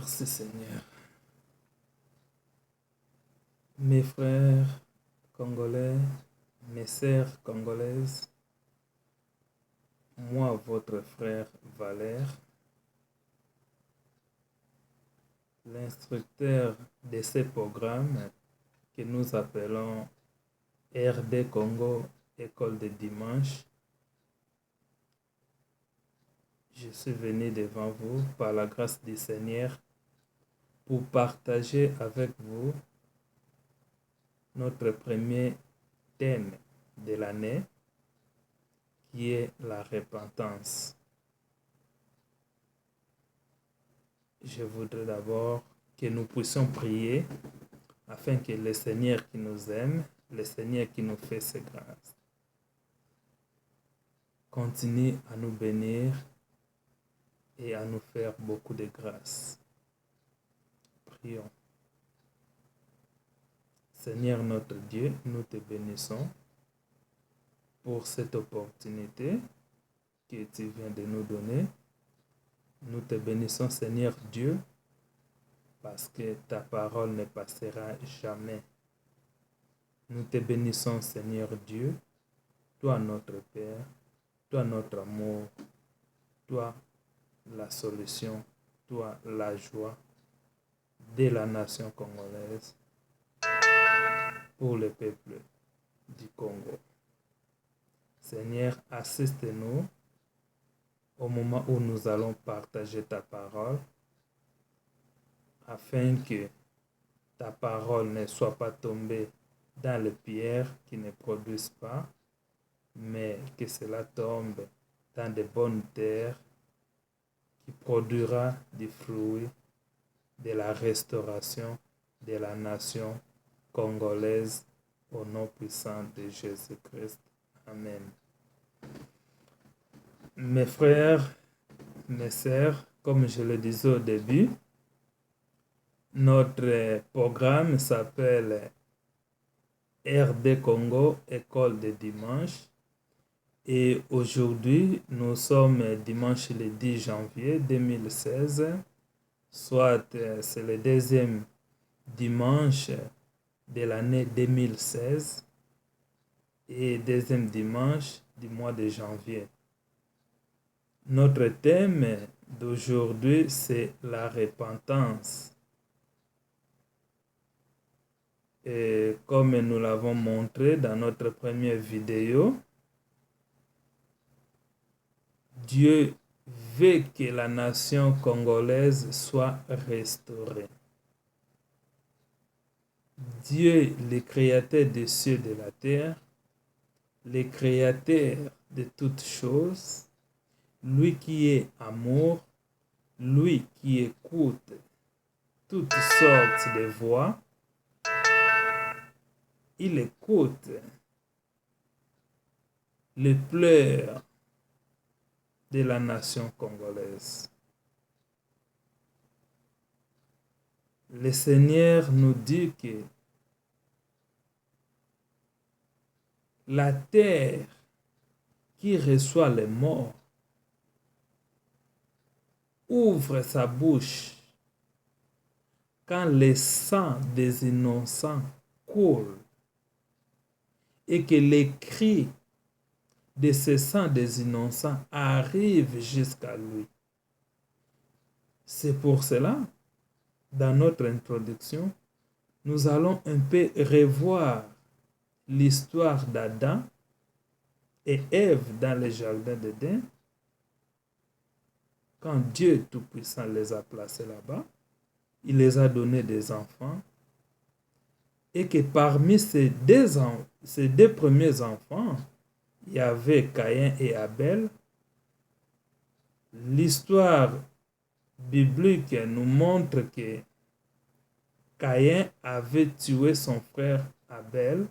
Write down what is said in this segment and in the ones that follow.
Merci Seigneur. Mes frères congolais, mes sœurs congolaises, moi, votre frère Valère, l'instructeur de ce programme que nous appelons RD Congo, École de Dimanche, je suis venu devant vous par la grâce du Seigneur pour partager avec vous notre premier thème de l'année qui est la repentance. Je voudrais d'abord que nous puissions prier afin que le Seigneur qui nous aime, le Seigneur qui nous fait ses grâces, continue à nous bénir et à nous faire beaucoup de grâce. Prions. Seigneur notre Dieu, nous te bénissons pour cette opportunité que tu viens de nous donner. Nous te bénissons, Seigneur Dieu, parce que ta parole ne passera jamais. Nous te bénissons, Seigneur Dieu, toi notre Père, toi notre amour, toi la solution, toi la joie de la nation congolaise pour le peuple du Congo. Seigneur, assiste-nous au moment où nous allons partager ta parole, afin que ta parole ne soit pas tombée dans les pierres qui ne produisent pas, mais que cela tombe dans de bonnes terres qui produira des fruits de la restauration de la nation congolaise au nom puissant de Jésus-Christ. Amen. Mes frères, mes sœurs, comme je le disais au début, notre programme s'appelle RD Congo, École de Dimanche. Et aujourd'hui, nous sommes dimanche le 10 janvier 2016, soit c'est le deuxième dimanche de l'année 2016 et deuxième dimanche du mois de janvier. Notre thème d'aujourd'hui, c'est la repentance. Et comme nous l'avons montré dans notre première vidéo, Dieu veut que la nation congolaise soit restaurée. Dieu, le créateur des cieux et de la terre, le créateur de toutes choses, lui qui est amour, lui qui écoute toutes sortes de voix, il écoute les pleurs de la nation congolaise. Le Seigneur nous dit que la terre qui reçoit les morts ouvre sa bouche quand le sang des innocents coule et que les cris de ce sang des innocents arrivent jusqu'à lui. C'est pour cela, dans notre introduction, nous allons un peu revoir l'histoire d'Adam et Ève dans le jardin d'Éden. Quand Dieu Tout-Puissant les a placés là-bas, il les a donné des enfants et que parmi ces deux premiers enfants, il y avait Caïn et Abel. L'histoire biblique nous montre que Caïn avait tué son frère Abel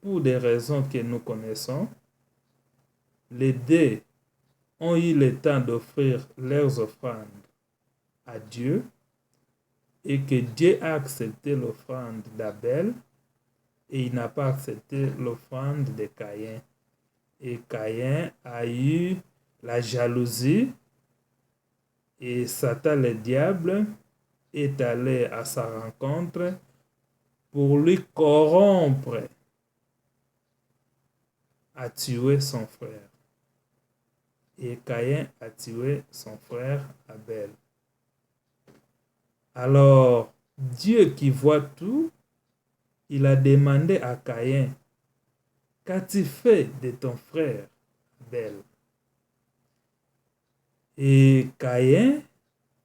pour des raisons que nous connaissons. Les deux ont eu le temps d'offrir leurs offrandes à Dieu et que Dieu a accepté l'offrande d'Abel et il n'a pas accepté l'offrande de Caïn. Et Caïn a eu la jalousie et Satan le diable est allé à sa rencontre pour lui corrompre à tuer son frère. Et Caïn a tué son frère Abel. Alors, Dieu qui voit tout, il a demandé à Caïn, qu'as-tu fait de ton frère Abel? Et Caïn,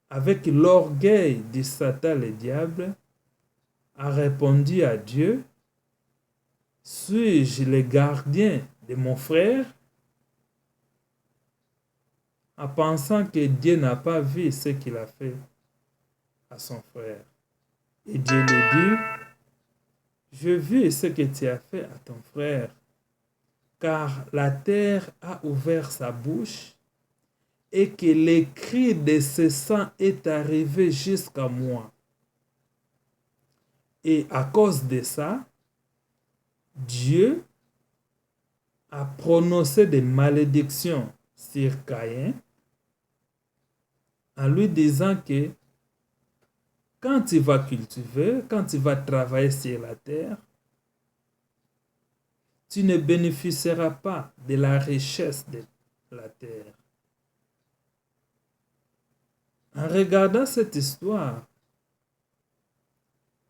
avec l'orgueil du Satan le diable, a répondu à Dieu, suis-je le gardien de mon frère? En pensant que Dieu n'a pas vu ce qu'il a fait à son frère. Et Dieu lui dit, je vis ce que tu as fait à ton frère, car la terre a ouvert sa bouche et que le cri de ce sang est arrivé jusqu'à moi. Et à cause de ça, Dieu a prononcé des malédictions sur Caïn en lui disant que quand tu vas cultiver, quand tu vas travailler sur la terre, tu ne bénéficieras pas de la richesse de la terre. En regardant cette histoire,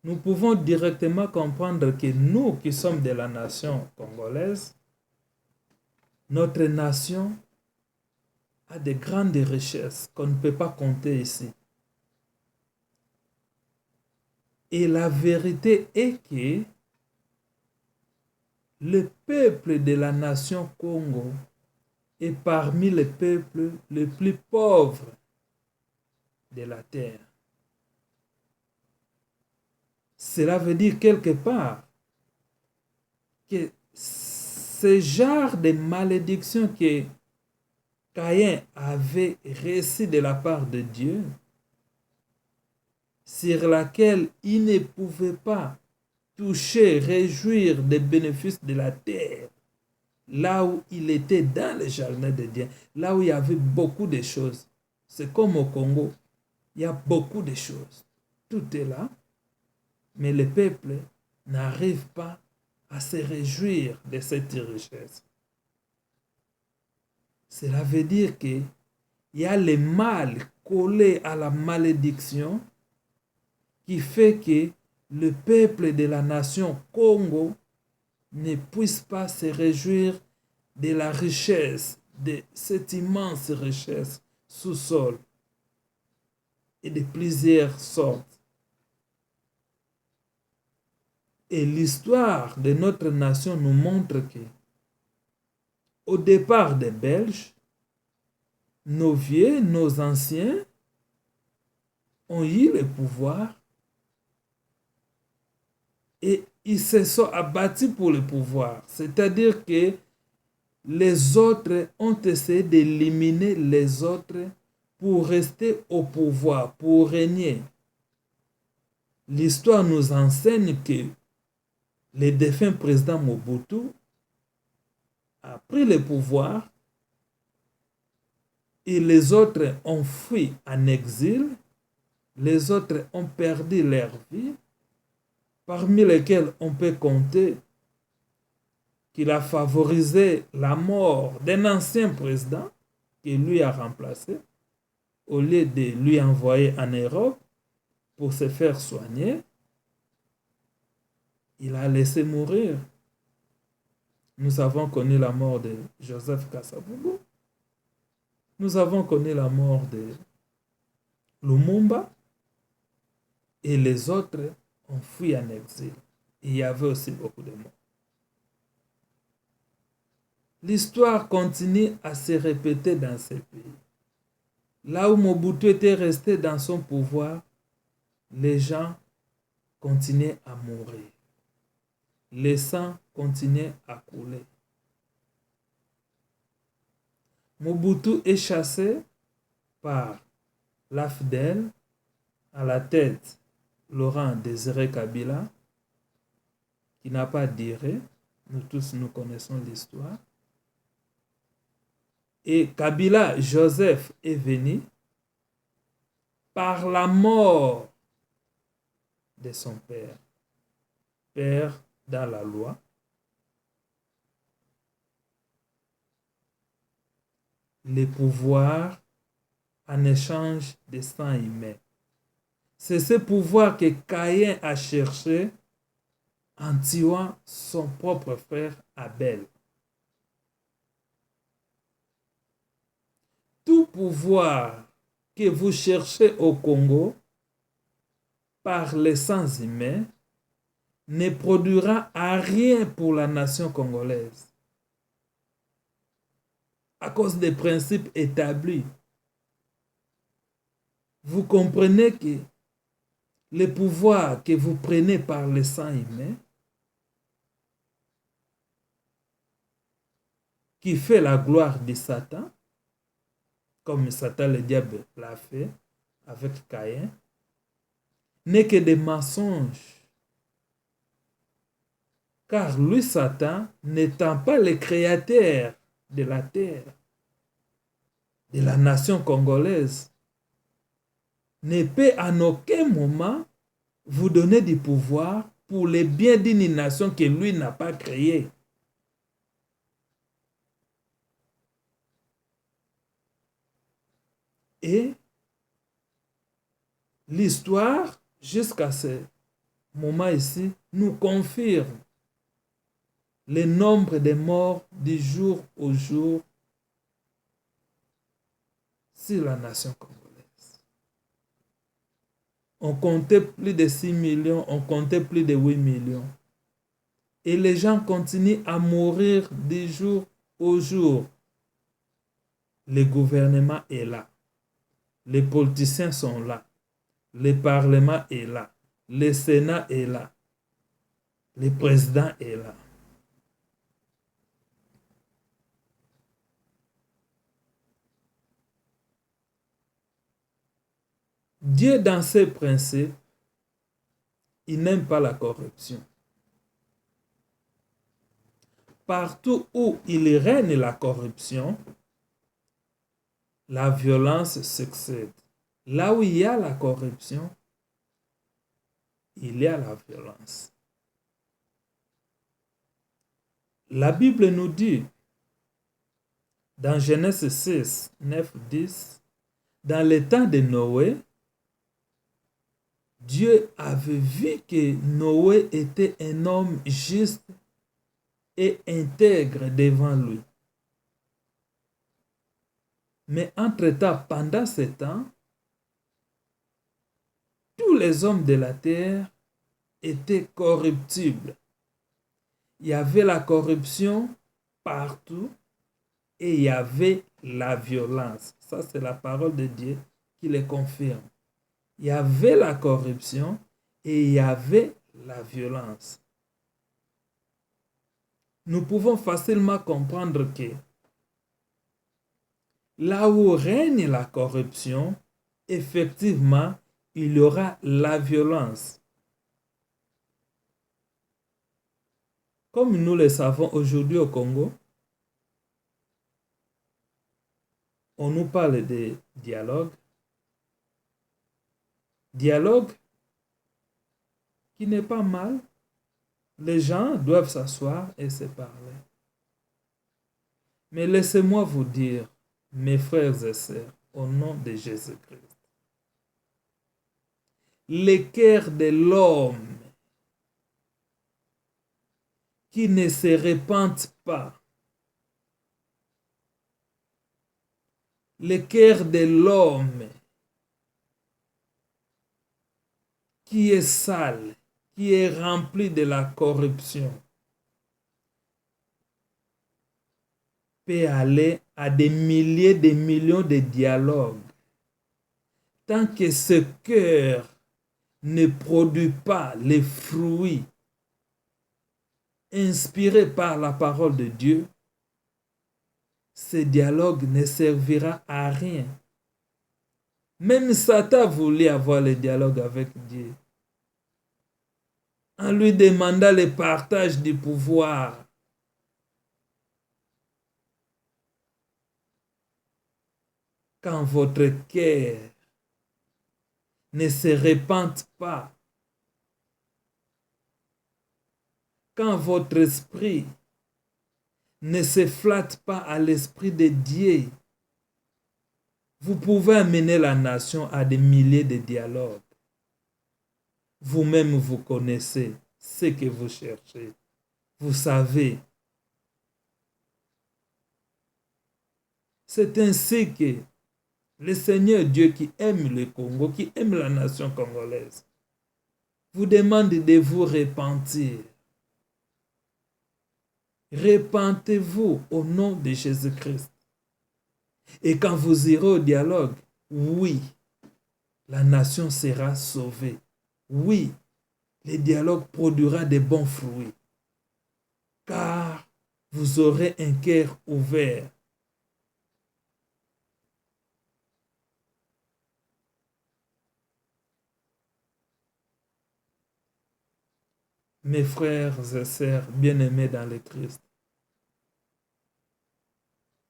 nous pouvons directement comprendre que nous qui sommes de la nation congolaise, notre nation a de grandes richesses qu'on ne peut pas compter ici. Et la vérité est que le peuple de la nation Congo est parmi les peuples les plus pauvres de la terre. Cela veut dire quelque part que ce genre de malédiction que Caïn avait reçu de la part de Dieu, sur laquelle il ne pouvait pas toucher, réjouir des bénéfices de la terre, là où il était dans le jardin de Dieu, là où il y avait beaucoup de choses. C'est comme au Congo, il y a beaucoup de choses. Tout est là, mais le peuple n'arrive pas à se réjouir de cette richesse. Cela veut dire qu'il y a le mal collé à la malédiction qui fait que le peuple de la nation Congo ne puisse pas se réjouir de la richesse, de cette immense richesse sous-sol et de plusieurs sortes. Et l'histoire de notre nation nous montre que, au départ des Belges, nos vieux, nos anciens ont eu le pouvoir et ils se sont abattus pour le pouvoir. C'est-à-dire que les autres ont essayé d'éliminer les autres pour rester au pouvoir, pour régner. L'histoire nous enseigne que le défunt président Mobutu a pris le pouvoir et les autres ont fui en exil, les autres ont perdu leur vie, parmi lesquels on peut compter qu'il a favorisé la mort d'un ancien président qui lui a remplacé, au lieu de lui envoyer en Europe pour se faire soigner, il a laissé mourir. Nous avons connu la mort de Joseph Kasavubu. Nous avons connu la mort de Lumumba. Et les autres ont fui en exil. il y avait aussi beaucoup de morts. L'histoire continue à se répéter dans ces pays. Là où Mobutu était resté dans son pouvoir, les gens continuaient à mourir. Le sang continuait à couler. Mobutu est chassé par l'AFDEL, à la tête Laurent Désiré Kabila, qui n'a pas duré. Nous tous, nous connaissons l'histoire. Et Kabila Joseph est venu par la mort de son père. Père dans la loi. Les pouvoirs en échange de sang humain. C'est ce pouvoir que Caïn a cherché en tuant son propre frère Abel. Tout pouvoir que vous cherchez au Congo par les sangs humains ne produira à rien pour la nation congolaise. À cause des principes établis. Vous comprenez que le pouvoir que vous prenez par le sang humain, qui fait la gloire de Satan, comme Satan le diable l'a fait avec Caïn, n'est que des mensonges. Car lui, Satan, n'étant pas le créateur de la terre, de la nation congolaise, ne peut en aucun moment vous donner du pouvoir pour le bien d'une nation que lui n'a pas créée. Et l'histoire, jusqu'à ce moment ici, nous confirme le nombre de morts du jour au jour sur la nation congolaise. On comptait plus de 6 millions, on comptait plus de 8 millions. Et les gens continuent à mourir du jour au jour. Le gouvernement est là. Les politiciens sont là. Le Parlement est là. Le Sénat est là. Le président est là. Dieu, dans ses principes, il n'aime pas la corruption. Partout où il règne la corruption, la violence succède. Là où il y a la corruption, il y a la violence. La Bible nous dit, dans Genèse 6, 9, 10, dans le temps de Noé, Dieu avait vu que Noé était un homme juste et intègre devant lui. Mais entre-temps, pendant ce temps, tous les hommes de la terre étaient corruptibles. Il y avait la corruption partout et il y avait la violence. Ça, c'est la parole de Dieu qui le confirme. Il y avait la corruption et il y avait la violence. Nous pouvons facilement comprendre que là où règne la corruption, effectivement, il y aura la violence. Comme nous le savons aujourd'hui au Congo, on nous parle de dialogue. Dialogue qui n'est pas mal. Les gens doivent s'asseoir et se parler. Mais laissez-moi vous dire, mes frères et sœurs, au nom de Jésus-Christ, le cœur de l'homme qui ne se répand pas, le cœur de l'homme qui est sale, qui est rempli de la corruption peut aller à des milliers, des millions de dialogues. Tant que ce cœur ne produit pas les fruits inspirés par la parole de Dieu, ce dialogue ne servira à rien. Même Satan voulait avoir le dialogue avec Dieu. En lui demandant le partage du pouvoir. Quand votre cœur ne se répand pas, quand votre esprit ne se flatte pas à l'esprit de Dieu, vous pouvez amener la nation à des milliers de dialogues. Vous-même, vous connaissez ce que vous cherchez. Vous savez. C'est ainsi que le Seigneur Dieu qui aime le Congo, qui aime la nation congolaise, vous demande de vous repentir. Repentez-vous au nom de Jésus-Christ. Et quand vous irez au dialogue, oui, la nation sera sauvée. Oui, le dialogue produira de bons fruits. Car vous aurez un cœur ouvert. Mes frères et sœurs bien-aimés dans le Christ,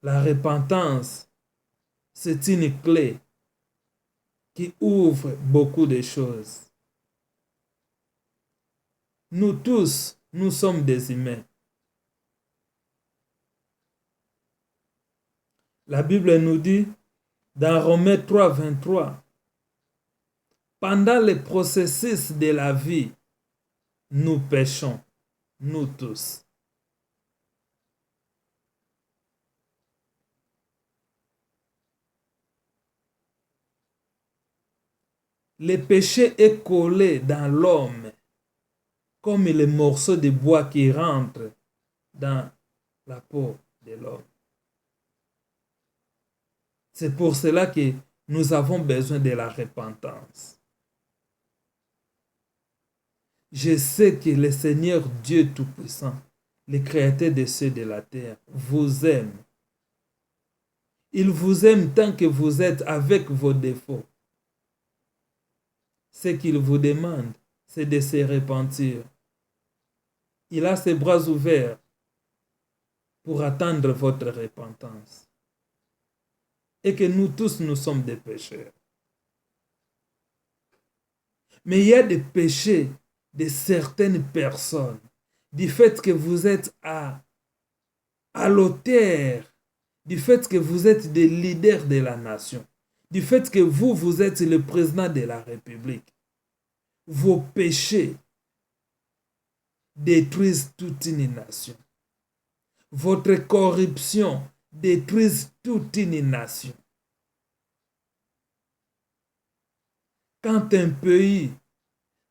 la repentance, c'est une clé qui ouvre beaucoup de choses. Nous tous, nous sommes des humains. La Bible nous dit dans Romains 3, 23, pendant le processus de la vie, nous péchons, nous tous. Le péché est collé dans l'homme comme les morceaux de bois qui rentrent dans la peau de l'homme. C'est pour cela que nous avons besoin de la repentance. Je sais que le Seigneur Dieu Tout-Puissant, le Créateur des cieux et de la terre, vous aime. Il vous aime tant que vous êtes avec vos défauts. Ce qu'il vous demande, c'est de se repentir. Il a ses bras ouverts pour attendre votre repentance. Et que nous tous, nous sommes des pécheurs. Mais il y a des péchés de certaines personnes, du fait que vous êtes à l'auteur, du fait que vous êtes des leaders de la nation, du fait que vous êtes le président de la République. Vos péchés détruisent toute une nation. Votre corruption détruit toute une nation. Quand un pays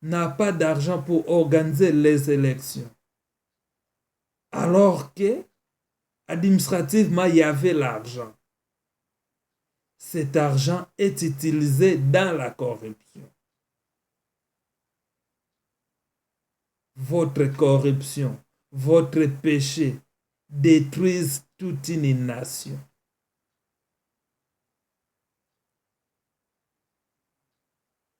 n'a pas d'argent pour organiser les élections, alors que administrativement il y avait l'argent, cet argent est utilisé dans la corruption. Votre corruption, votre péché détruisent toute une nation.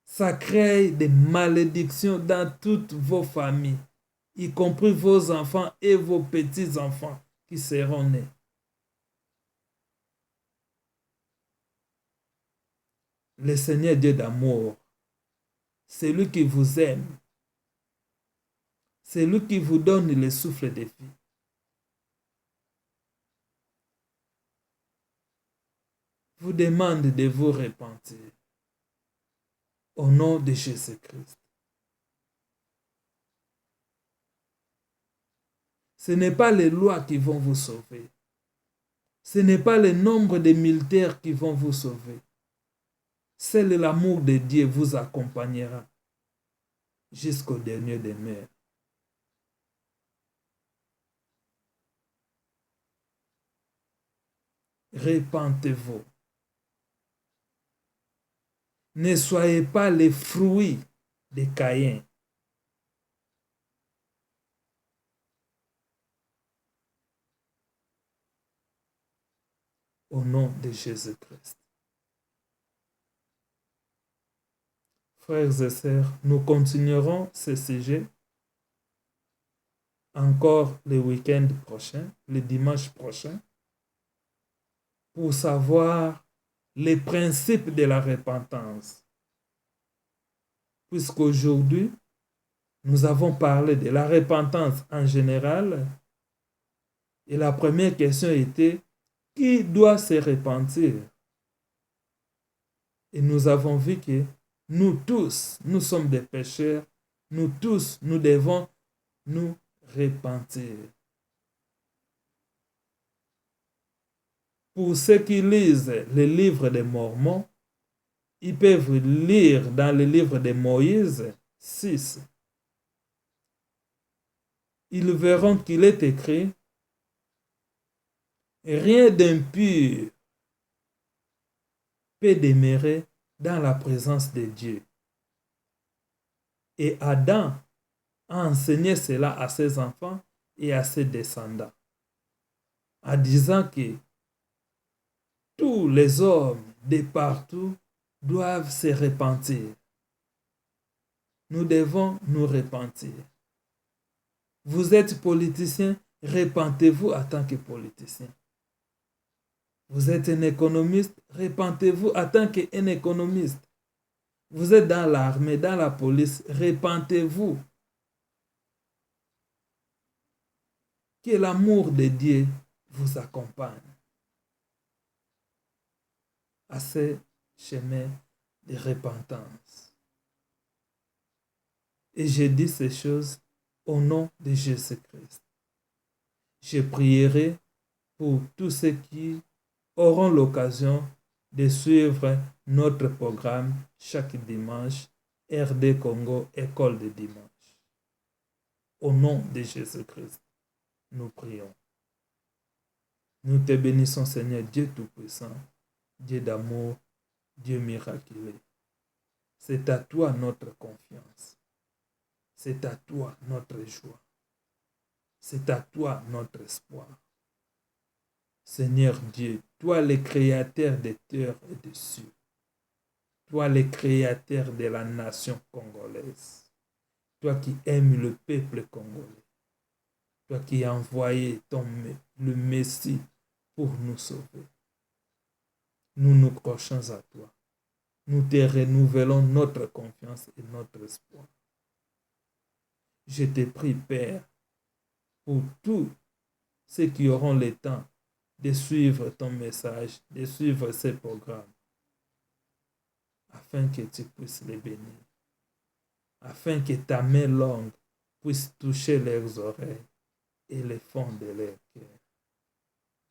Ça crée des malédictions dans toutes vos familles, y compris vos enfants et vos petits-enfants qui seront nés. Le Seigneur Dieu d'amour, c'est lui qui vous aime. C'est lui qui vous donne le souffle de vie. Vous demande de vous repentir. Au nom de Jésus-Christ. Ce n'est pas les lois qui vont vous sauver. Ce n'est pas le nombre de militaires qui vont vous sauver. Seul l'amour de Dieu vous accompagnera. jusqu'au dernier demeure. Répentez-vous. Ne soyez pas les fruits de Caïn. Au nom de Jésus-Christ. Frères et sœurs, nous continuerons ce sujet encore le week-end prochain, le dimanche prochain, pour savoir les principes de la repentance. Puisqu'aujourd'hui, nous avons parlé de la repentance en général, et la première question était, qui doit se repentir? Et nous avons vu que nous tous, nous sommes des pécheurs, nous tous, nous devons nous repentir. Pour ceux qui lisent le livre des Mormons, ils peuvent lire dans le livre de Moïse 6. Ils verront qu'il est écrit « Rien d'impur peut demeurer dans la présence de Dieu. » Et Adam a enseigné cela à ses enfants et à ses descendants, en disant que tous les hommes de partout doivent se repentir. Nous devons nous repentir. Vous êtes politicien, repentez-vous en tant que politicien. Vous êtes un économiste, repentez-vous en tant qu'un économiste. Vous êtes dans l'armée, dans la police, repentez-vous. Que l'amour de Dieu vous accompagne à ce chemin de repentance. Et je dis ces choses au nom de Jésus-Christ. Je prierai pour tous ceux qui auront l'occasion de suivre notre programme chaque dimanche, RD Congo, École de dimanche. Au nom de Jésus-Christ, nous prions. Nous te bénissons, Seigneur Dieu Tout-Puissant, Dieu d'amour, Dieu miraculeux. C'est à toi notre confiance. C'est à toi notre joie. C'est à toi notre espoir. Seigneur Dieu, toi le créateur des terres et des cieux, toi le créateur de la nation congolaise, toi qui aimes le peuple congolais, toi qui as envoyé le Messie pour nous sauver. Nous nous crochons à toi. Nous te renouvelons notre confiance et notre espoir. Je te prie, Père, pour tous ceux qui auront le temps de suivre ton message, de suivre ces programmes, afin que tu puisses les bénir, afin que ta main longue puisse toucher leurs oreilles et les fonds de leur cœur,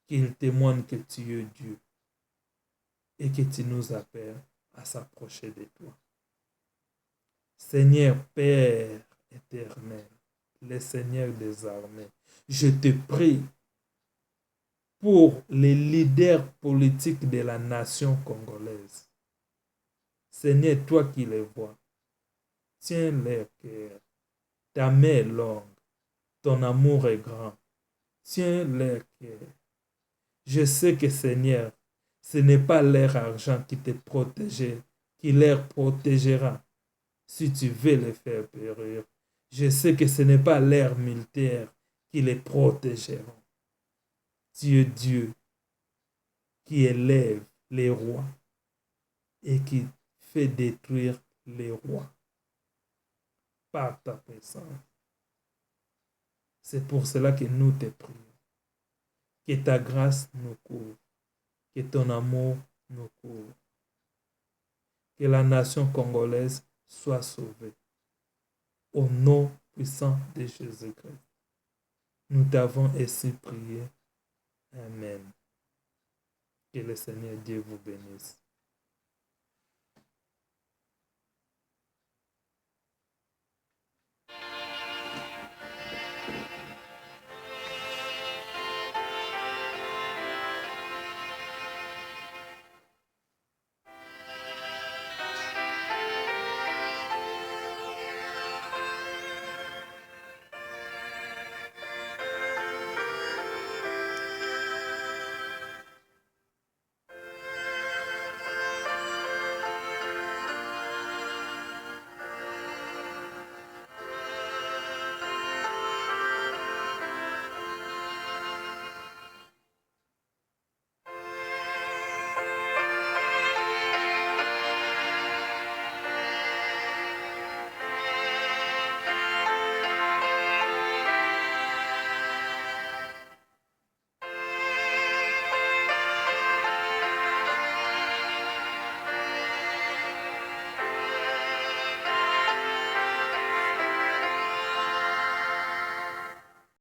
qu'ils témoignent que tu es Dieu et que tu nous appelles à s'approcher de toi. Seigneur Père éternel, le Seigneur des armées, je te prie pour les leaders politiques de la nation congolaise. Seigneur, toi qui les vois, tiens leur cœur, ta main est longue, ton amour est grand, tiens leur cœur. Je sais que Seigneur, ce n'est pas leur argent qui te protège, qui leur protégera si tu veux les faire périr. Je sais que ce n'est pas leur militaire qui les protégeront. Tu es Dieu qui élève les rois et qui fait détruire les rois par ta puissance. C'est pour cela que nous te prions. Que ta grâce nous couvre, que ton amour nous couvre, que la nation congolaise soit sauvée. Au nom puissant de Jésus-Christ, nous t'avons ainsi prié. Amen. Que le Seigneur Dieu vous bénisse.